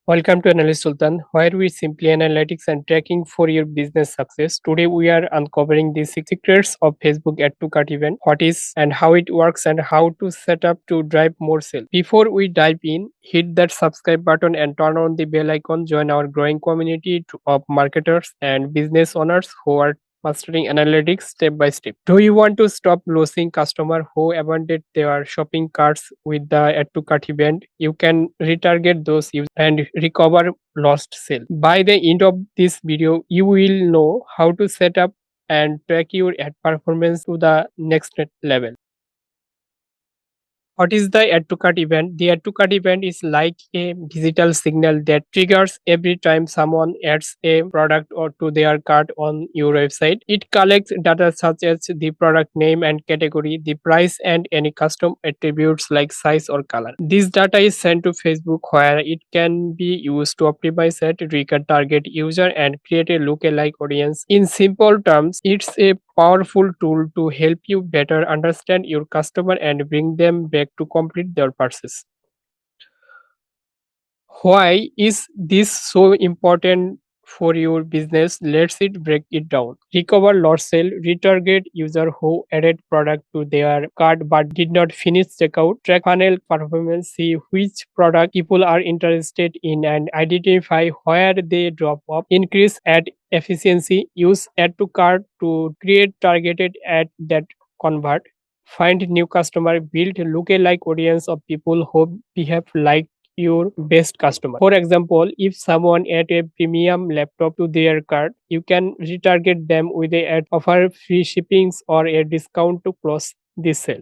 Welcome to Analyst Sultan, where we simply analytics and tracking for your business success. Today we are uncovering the secrets of Facebook Add to Cart event, what is and how it works, and how to set up to drive more sales. Before we dive in, hit that subscribe button and turn on the bell icon. Join our growing community of marketers and business owners who are mastering analytics step by step. Do you want to stop losing customer who abandoned their shopping carts with the add to cart event? You can retarget those users and recover lost sale. By the end of this video, you will know how to set up and track your ad performance to the next level. What is the add to cart event? The add to cart event is like a digital signal that triggers every time someone adds a product or to their cart on your website. It collects data such as the product name and category, the price, and any custom attributes like size or color. This data is sent to Facebook where it can be used to optimize ad, target user, and create a lookalike audience. In simple terms, it's a powerful tool to help you better understand your customer and bring them back to complete their purchase. Why is this so important for your business? Let's break it down. Recover lost sale, retarget user who added product to their cart but did not finish checkout, track funnel performance, see which product people are interested in and identify where they drop off, increase ad efficiency, use add to cart to create targeted ad that convert, find new customer, build lookalike audience of people who behave like your best customer. For example, if someone add a premium laptop to their cart, you can retarget them with a ad, offer free shippings or a discount to close this sale.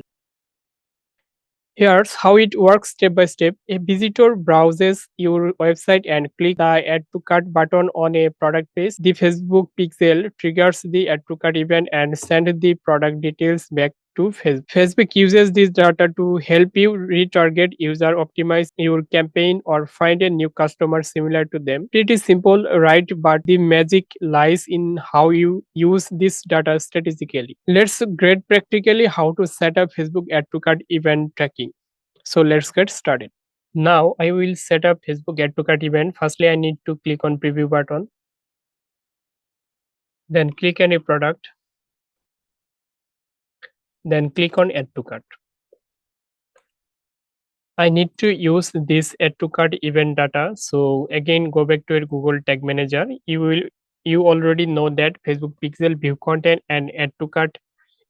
Here's how it works step by step. A visitor browses your website and click the add to cart button on a product page. The Facebook pixel triggers the add to cart event and sends the product details back to Facebook. Facebook uses this data to help you retarget user, optimize your campaign, or find a new customer similar to them. Pretty simple, right? But the magic lies in how you use this data strategically. Let's get practically how to set up Facebook add to cart event tracking. So let's get started. Now I will set up Facebook add to cart event. Firstly, I need to click on preview button. Then click any product. Then click on add to cart. I need to use this add to cart event data. So again, go back to your Google Tag Manager. You already know that Facebook pixel, view content, and add to cart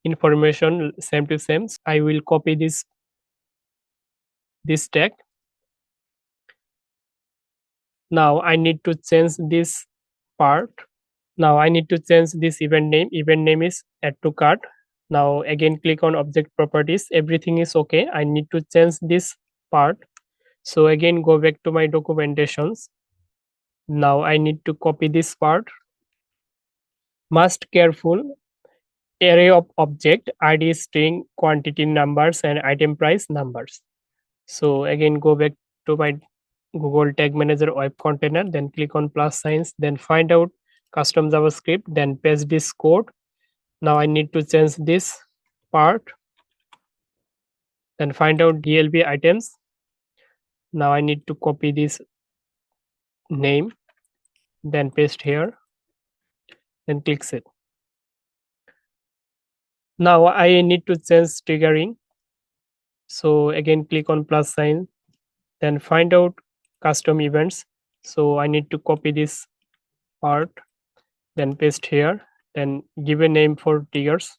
information same to same. I will copy this tag. Now I need to change this part. Now I need to change this event name. Event name is add to cart. Now again click on object properties. Everything is okay. I need to change this part. So again go back to my documentations. Now I need to copy this part. Must careful array of object ID string quantity numbers and item price numbers. So again go back to my Google Tag Manager web container, then click on plus signs, then find out custom JavaScript, then paste this code. Now I need to change this part, then find out DLB items. Now I need to copy this name, then paste here, then click save. Now I need to change triggering. So again click on plus sign, then find out custom events. So I need to copy this part, then paste here, then give a name for triggers,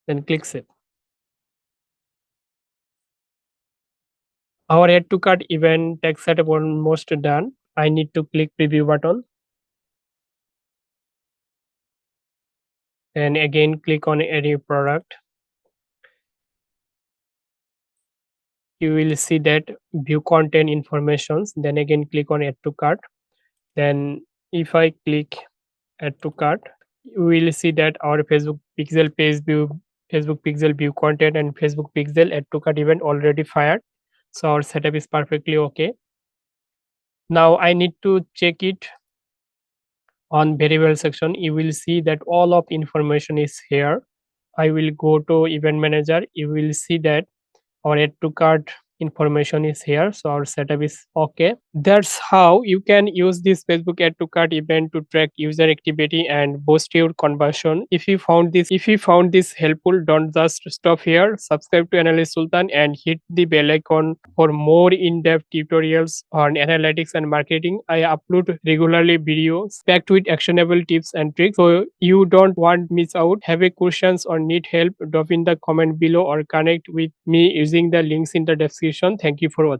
then click save. Our add to cart event tag setup almost done. I need to click preview button. And again click on any product. You will see that view content informations. Then again click on add to cart. Then if I click add to cart, you will see that our Facebook pixel page view, Facebook pixel view content, and Facebook pixel add to cart event already fired. So our setup is perfectly okay. Now I need to check it on variable section. You will see that all of information is here. I will go to event manager. You will see that our add to cart information is here, so our setup is okay. That's how you can use this Facebook add to cart event to track user activity and boost your conversion. If you found this helpful, don't just stop here. Subscribe to Analyst Sultan and hit the bell icon for more in-depth tutorials on analytics and marketing. I upload regularly videos packed with actionable tips and tricks, so you don't want miss out. Have a questions or need help, drop in the comment below or connect with me using the links in the description. Thank you for watching.